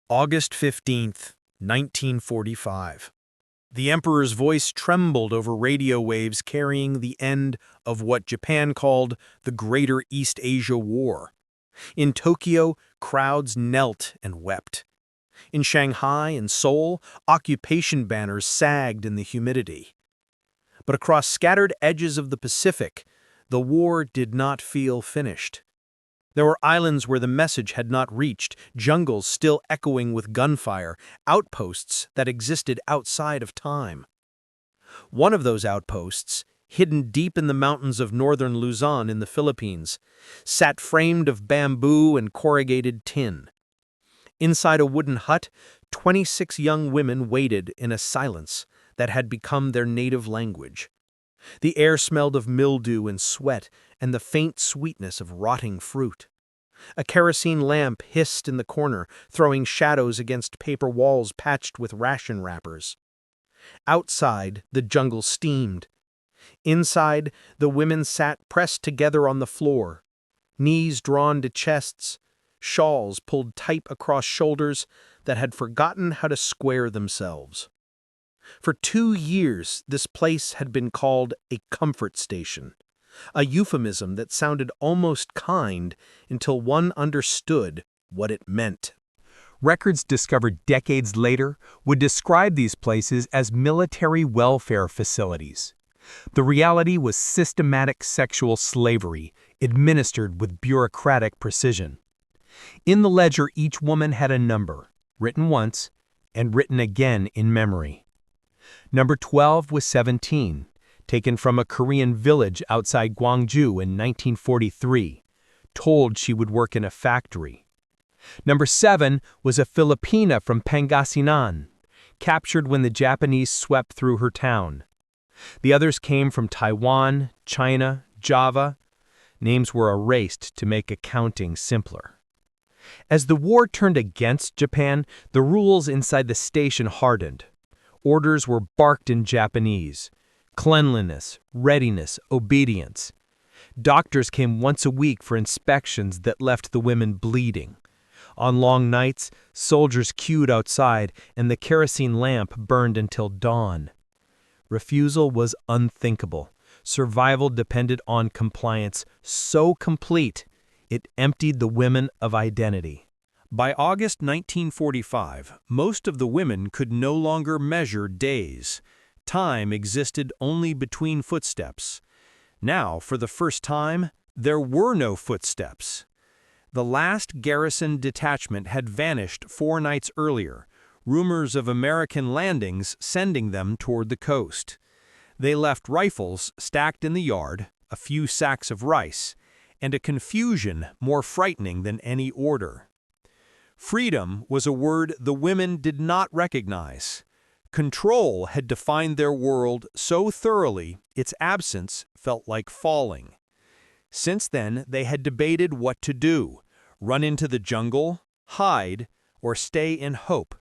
August 15th, 1945. The Emperor's voice trembled over radio waves carrying the end of what Japan called the Greater East Asia War. In Tokyo, crowds knelt and wept. In Shanghai and Seoul, occupation banners sagged in the humidity. But across scattered edges of the Pacific, the war did not feel finished. There were islands where the message had not reached, jungles still echoing with gunfire, outposts that existed outside of time. One of those outposts, hidden deep in the mountains of northern Luzon in the Philippines, sat framed of bamboo and corrugated tin. Inside a wooden hut, 26 young women waited in a silence that had become their native language. The air smelled of mildew and sweat and the faint sweetness of rotting fruit. A kerosene lamp hissed in the corner, throwing shadows against paper walls patched with ration wrappers. Outside, the jungle steamed. Inside, the women sat pressed together on the floor, knees drawn to chests, shawls pulled tight across shoulders that had forgotten how to square themselves. For 2 years, this place had been called a comfort station, a euphemism that sounded almost kind until one understood what it meant. Records discovered decades later would describe these places as military welfare facilities. The reality was systematic sexual slavery administered with bureaucratic precision. In the ledger, each woman had a number, written once and written again in memory. Number 12 was 17, taken from a Korean village outside Gwangju in 1943, told she would work in a factory. Number 7 was a Filipina from Pangasinan, captured when the Japanese swept through her town. The others came from Taiwan, China, Java. Names were erased to make accounting simpler. As the war turned against Japan, the rules inside the station hardened. Orders were barked in Japanese: cleanliness, readiness, obedience. Doctors came once a week for inspections that left the women bleeding. On long nights, soldiers queued outside and the kerosene lamp burned until dawn. Refusal was unthinkable. Survival depended on compliance so complete it emptied the women of identity. By August 1945, most of the women could no longer measure days. Time existed only between footsteps. Now, for the first time, there were no footsteps. The last garrison detachment had vanished 4 nights earlier, rumors of American landings sending them toward the coast. They left rifles stacked in the yard, a few sacks of rice, and a confusion more frightening than any order. Freedom was a word the women did not recognize. Control had defined their world so thoroughly its absence felt like falling. Since then, they had debated what to do: run into the jungle, hide, or stay in hope.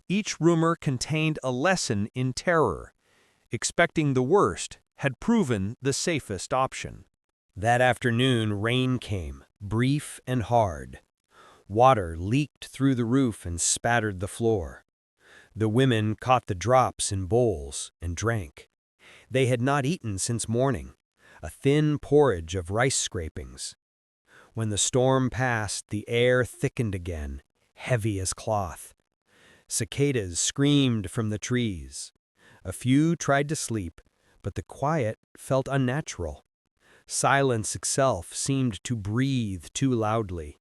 Each rumor contained a lesson in terror. Expecting the worst had proven the safest option. That afternoon, rain came, brief and hard. Water leaked through the roof and spattered the floor. The women caught the drops in bowls and drank. They had not eaten since morning, a thin porridge of rice scrapings. When the storm passed, the air thickened again, heavy as cloth. Cicadas screamed from the trees. A few tried to sleep, but the quiet felt unnatural. Silence itself seemed to breathe too loudly.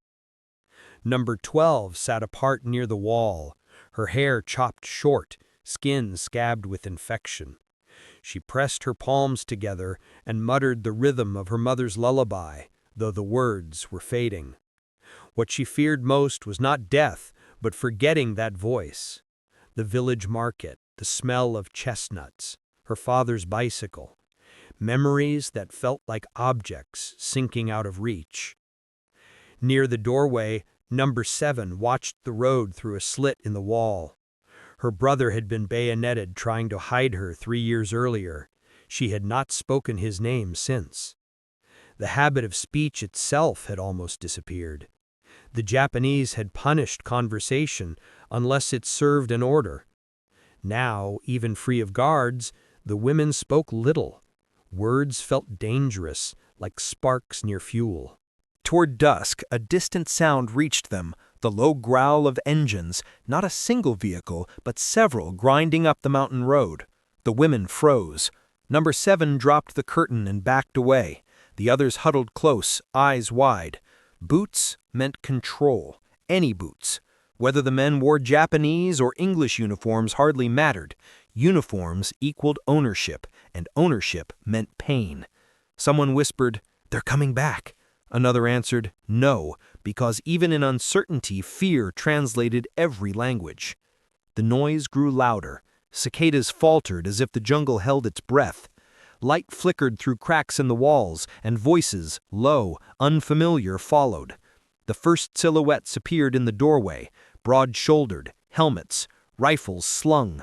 Number 12 sat apart near the wall, her hair chopped short, skin scabbed with infection. She pressed her palms together and muttered the rhythm of her mother's lullaby, though the words were fading. What she feared most was not death, but forgetting that voice. The village market, the smell of chestnuts, her father's bicycle. Memories that felt like objects sinking out of reach. Near the doorway, Number 7 watched the road through a slit in the wall. Her brother had been bayoneted trying to hide her 3 years earlier. She had not spoken his name since. The habit of speech itself had almost disappeared. The Japanese had punished conversation unless it served an order. Now, even free of guards, the women spoke little. Words felt dangerous, like sparks near fuel. Toward dusk, a distant sound reached them, the low growl of engines, not a single vehicle, but several grinding up the mountain road. The women froze. Number 7 dropped the curtain and backed away. The others huddled close, eyes wide. Boots meant control, any boots. Whether the men wore Japanese or English uniforms hardly mattered. Uniforms equaled ownership, and ownership meant pain. Someone whispered, "They're coming back." Another answered, "No," because even in uncertainty, fear translated every language. The noise grew louder. Cicadas faltered as if the jungle held its breath. Light flickered through cracks in the walls, and voices, low, unfamiliar, followed. The first silhouettes appeared in the doorway, broad-shouldered, helmets, rifles slung.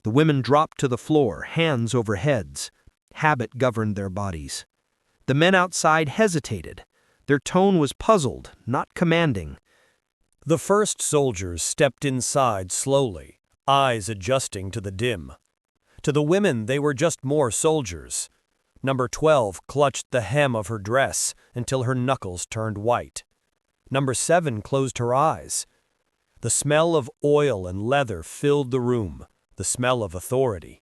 The women dropped to the floor, hands over heads. Habit governed their bodies. The men outside hesitated. Their tone was puzzled, not commanding. The first soldiers stepped inside slowly, eyes adjusting to the dim. To the women, they were just more soldiers. Number 12 clutched the hem of her dress until her knuckles turned white. Number 7 closed her eyes. The smell of oil and leather filled the room, the smell of authority.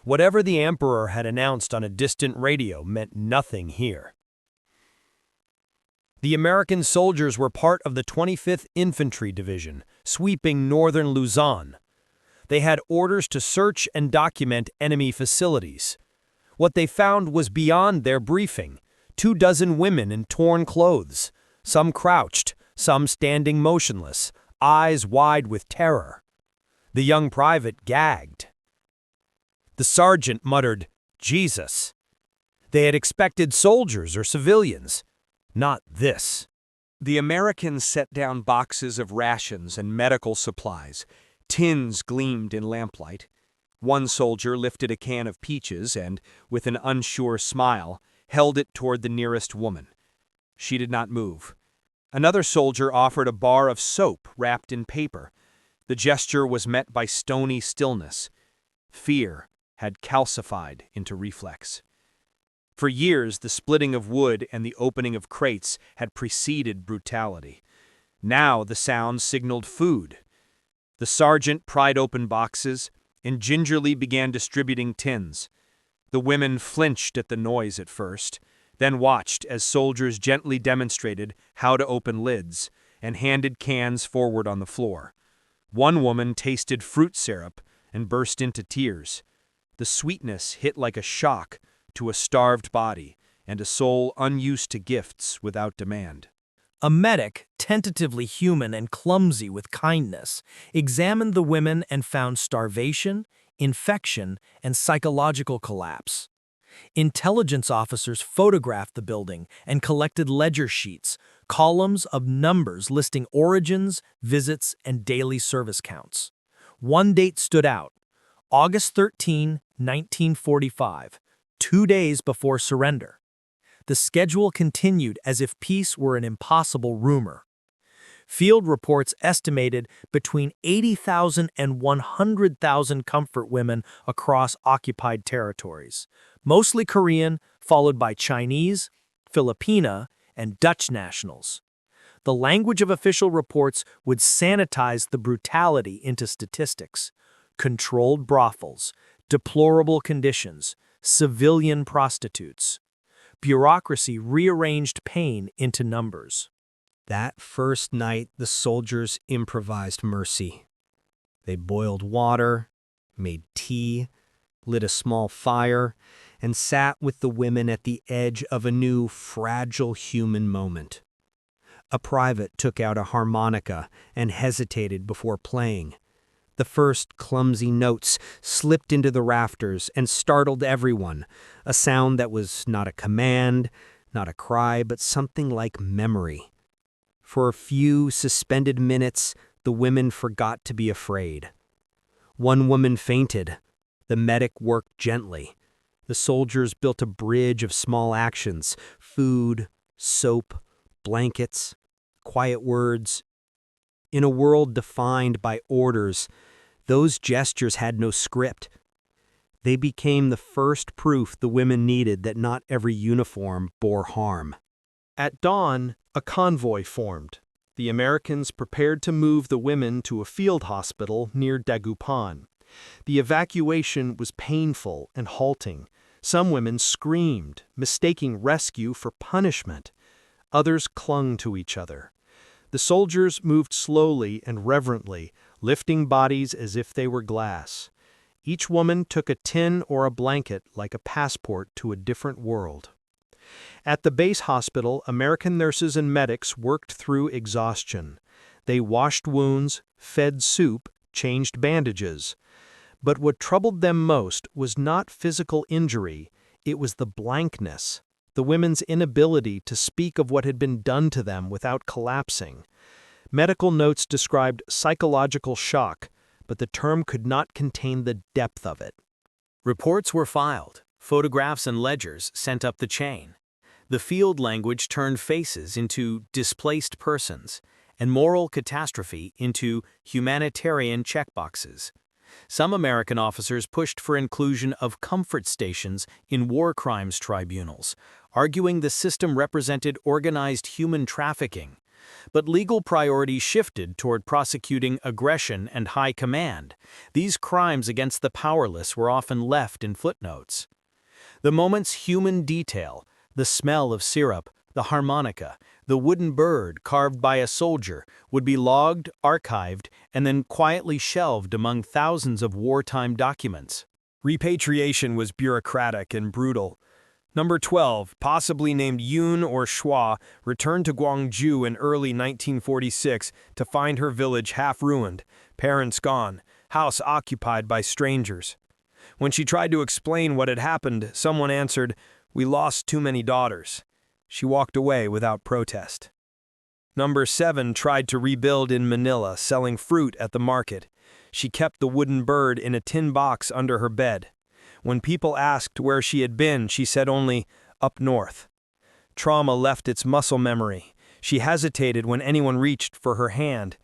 Whatever the emperor had announced on a distant radio meant nothing here. The American soldiers were part of the 25th Infantry Division, sweeping northern Luzon. They had orders to search and document enemy facilities. What they found was beyond their briefing: 24 women in torn clothes, some crouched, some standing motionless, eyes wide with terror. The young private gagged. The sergeant muttered, "Jesus." They had expected soldiers or civilians. Not this. The Americans set down boxes of rations and medical supplies. Tins gleamed in lamplight. One soldier lifted a can of peaches and, with an unsure smile, held it toward the nearest woman. She did not move. Another soldier offered a bar of soap wrapped in paper. The gesture was met by stony stillness. Fear had calcified into reflex. For years, the splitting of wood and the opening of crates had preceded brutality. Now the sound signaled food. The sergeant pried open boxes and gingerly began distributing tins. The women flinched at the noise at first, then watched as soldiers gently demonstrated how to open lids and handed cans forward on the floor. One woman tasted fruit syrup and burst into tears. The sweetness hit like a shock to a starved body and a soul unused to gifts without demand. A medic, tentatively human and clumsy with kindness, examined the women and found starvation, infection, and psychological collapse. Intelligence officers photographed the building and collected ledger sheets, columns of numbers listing origins, visits, and daily service counts. One date stood out: August 13, 1945, 2 days before surrender. The schedule continued as if peace were an impossible rumor. Field reports estimated between 80,000 and 100,000 comfort women across occupied territories, mostly Korean, followed by Chinese, Filipina, and Dutch nationals. The language of official reports would sanitize the brutality into statistics: controlled brothels, deplorable conditions, civilian prostitutes. Bureaucracy rearranged pain into numbers. That first night, the soldiers improvised mercy. They boiled water, made tea, lit a small fire, and sat with the women at the edge of a new, fragile human moment. A private took out a harmonica and hesitated before playing. The first clumsy notes slipped into the rafters and startled everyone, a sound that was not a command, not a cry, but something like memory. For a few suspended minutes, the women forgot to be afraid. One woman fainted. The medic worked gently. The soldiers built a bridge of small actions: food, soap, blankets. quiet words. In a world defined by orders, those gestures had no script. They became the first proof the women needed that not every uniform bore harm. At dawn, a convoy formed. The Americans prepared to move the women to a field hospital near Dagupan. The evacuation was painful and halting. Some women screamed, mistaking rescue for punishment. Others clung to each other. The soldiers moved slowly and reverently, lifting bodies as if they were glass. Each woman took a tin or a blanket like a passport to a different world. At the base hospital, American nurses and medics worked through exhaustion. They washed wounds, fed soup, changed bandages. But what troubled them most was not physical injury, it was the blankness, the women's inability to speak of what had been done to them without collapsing. Medical notes described psychological shock, but the term could not contain the depth of it. Reports were filed, photographs and ledgers sent up the chain. The field language turned faces into displaced persons, and moral catastrophe into humanitarian checkboxes. Some American officers pushed for inclusion of comfort stations in war crimes tribunals, arguing the system represented organized human trafficking. But legal priorities shifted toward prosecuting aggression and high command. These crimes against the powerless were often left in footnotes. The moment's human detail, the smell of syrup, the harmonica, the wooden bird carved by a soldier, would be logged, archived, and then quietly shelved among thousands of wartime documents. Repatriation was bureaucratic and brutal. Number 12, possibly named Yun or Shua, returned to Gwangju in early 1946 to find her village half-ruined, parents gone, house occupied by strangers. When she tried to explain what had happened, someone answered, "We lost too many daughters." She walked away without protest. Number 7 tried to rebuild in Manila, selling fruit at the market. She kept the wooden bird in a tin box under her bed. When people asked where she had been, she said only, "Up north." Trauma left its muscle memory. She hesitated when anyone reached for her hand.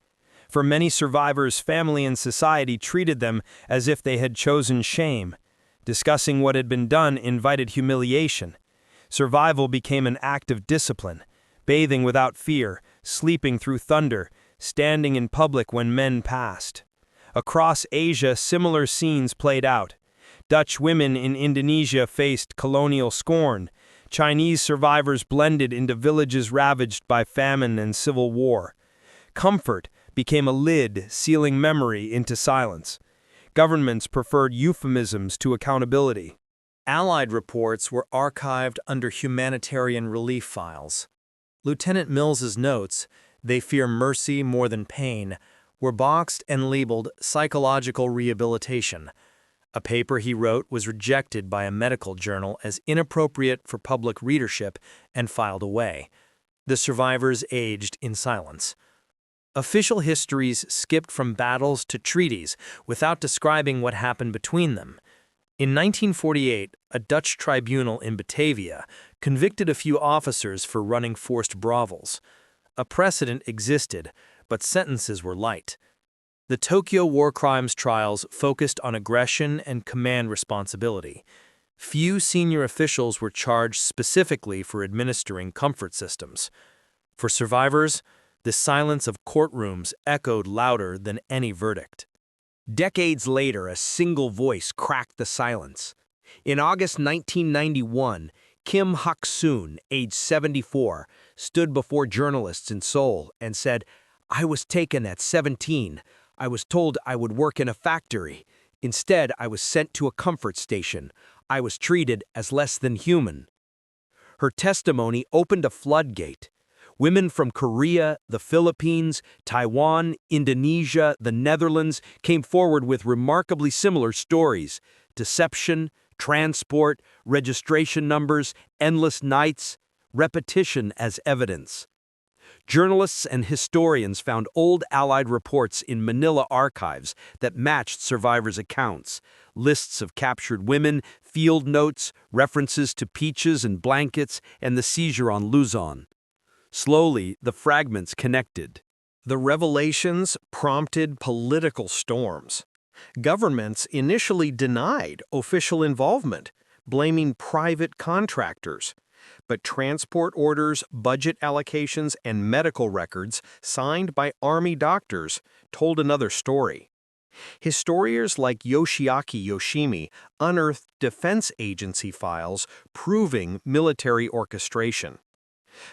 For many survivors, family and society treated them as if they had chosen shame. Discussing what had been done invited humiliation. Survival became an act of discipline, bathing without fear, sleeping through thunder, standing in public when men passed. Across Asia, similar scenes played out. Dutch women in Indonesia faced colonial scorn. Chinese survivors blended into villages ravaged by famine and civil war. Comfort became a lid sealing memory into silence. Governments preferred euphemisms to accountability. Allied reports were archived under humanitarian relief files. Lieutenant Mills's notes, "They fear mercy more than pain," were boxed and labeled psychological rehabilitation. A paper he wrote was rejected by a medical journal as inappropriate for public readership and filed away. The survivors aged in silence. Official histories skipped from battles to treaties without describing what happened between them. In 1948, a Dutch tribunal in Batavia convicted a few officers for running forced brothels. A precedent existed, but sentences were light. The Tokyo war crimes trials focused on aggression and command responsibility. Few senior officials were charged specifically for administering comfort systems. For survivors, the silence of courtrooms echoed louder than any verdict. Decades later, a single voice cracked the silence. In August 1991, Kim Hak-soon, age 74, stood before journalists in Seoul and said, "I was taken at 17. I was told I would work in a factory. Instead, I was sent to a comfort station. I was treated as less than human." Her testimony opened a floodgate. Women from Korea, the Philippines, Taiwan, Indonesia, the Netherlands came forward with remarkably similar stories: deception, transport, registration numbers, endless nights, repetition as evidence. Journalists and historians found old Allied reports in Manila archives that matched survivors' accounts: lists of captured women, field notes, references to peaches and blankets, and the seizure on Luzon. Slowly, the fragments connected. The revelations prompted political storms. Governments initially denied official involvement, blaming private contractors. But transport orders, budget allocations, and medical records signed by Army doctors told another story. Historians like Yoshiaki Yoshimi unearthed Defense Agency files proving military orchestration.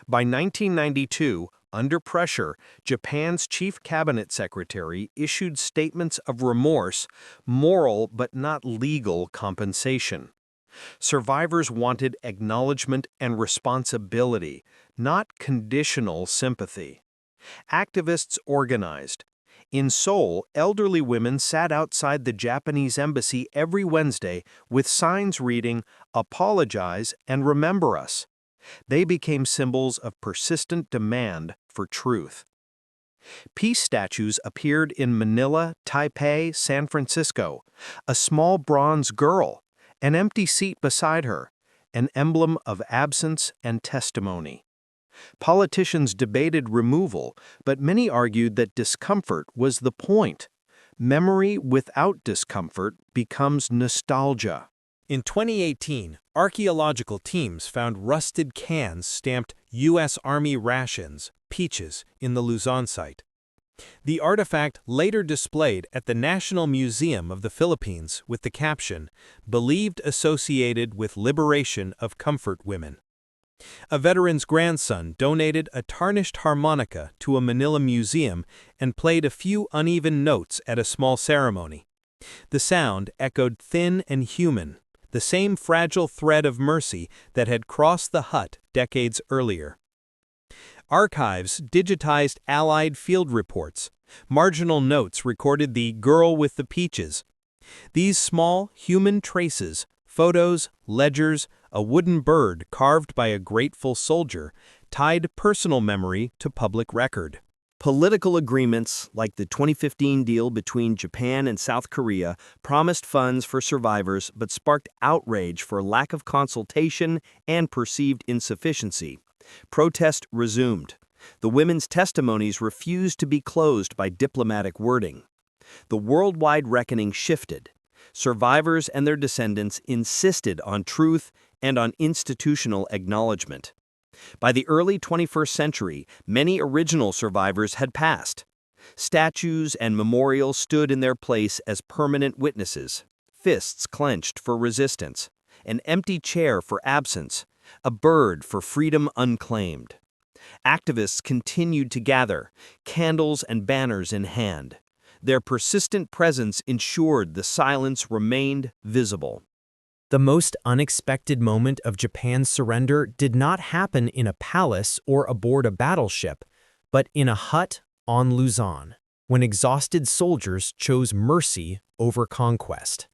By 1992, under pressure, Japan's chief cabinet secretary issued statements of remorse, moral but not legal compensation. Survivors wanted acknowledgement and responsibility, not conditional sympathy. Activists organized. In Seoul, elderly women sat outside the Japanese embassy every Wednesday with signs reading, "Apologize and remember us." They became symbols of persistent demand for truth. Peace statues appeared in Manila, Taipei, San Francisco. A small bronze girl, an empty seat beside her, an emblem of absence and testimony. Politicians debated removal, but many argued that discomfort was the point. Memory without discomfort becomes nostalgia. In 2018, archaeological teams found rusted cans stamped U.S. Army rations, peaches, in the Luzon site. The artifact later displayed at the National Museum of the Philippines with the caption, "Believed associated with liberation of comfort women." A veteran's grandson donated a tarnished harmonica to a Manila museum and played a few uneven notes at a small ceremony. The sound echoed thin and human, the same fragile thread of mercy that had crossed the hut decades earlier. Archives digitized Allied field reports. Marginal notes recorded the "girl with the peaches." These small, human traces, photos, ledgers, a wooden bird carved by a grateful soldier, tied personal memory to public record. Political agreements, like the 2015 deal between Japan and South Korea, promised funds for survivors but sparked outrage for lack of consultation and perceived insufficiency. Protest resumed. The women's testimonies refused to be closed by diplomatic wording. The worldwide reckoning shifted. Survivors and their descendants insisted on truth and on institutional acknowledgement. By the early 21st century, many original survivors had passed. Statues and memorials stood in their place as permanent witnesses, fists clenched for resistance, an empty chair for absence, a bird for freedom unclaimed. Activists continued to gather, candles and banners in hand. Their persistent presence ensured the silence remained visible. The most unexpected moment of Japan's surrender did not happen in a palace or aboard a battleship, but in a hut on Luzon, when exhausted soldiers chose mercy over conquest.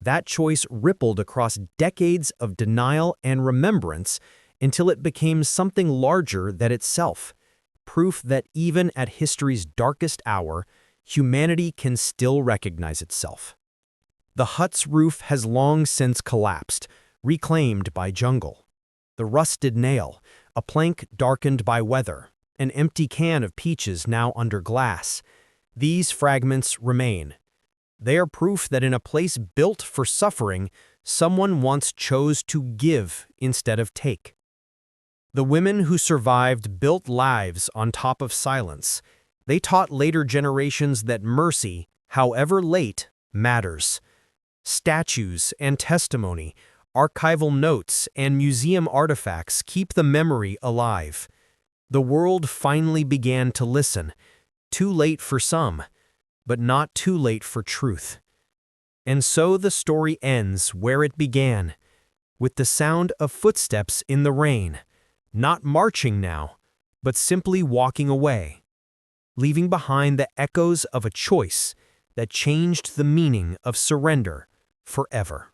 That choice rippled across decades of denial and remembrance until it became something larger than itself, proof that even at history's darkest hour, humanity can still recognize itself. The hut's roof has long since collapsed, reclaimed by jungle. The rusted nail, a plank darkened by weather, an empty can of peaches now under glass. These fragments remain. They are proof that in a place built for suffering, someone once chose to give instead of take. The women who survived built lives on top of silence. They taught later generations that mercy, however late, matters. Statues and testimony, archival notes, and museum artifacts keep the memory alive. The world finally began to listen, too late for some, but not too late for truth. And so the story ends where it began, with the sound of footsteps in the rain, not marching now, but simply walking away, leaving behind the echoes of a choice that changed the meaning of surrender forever.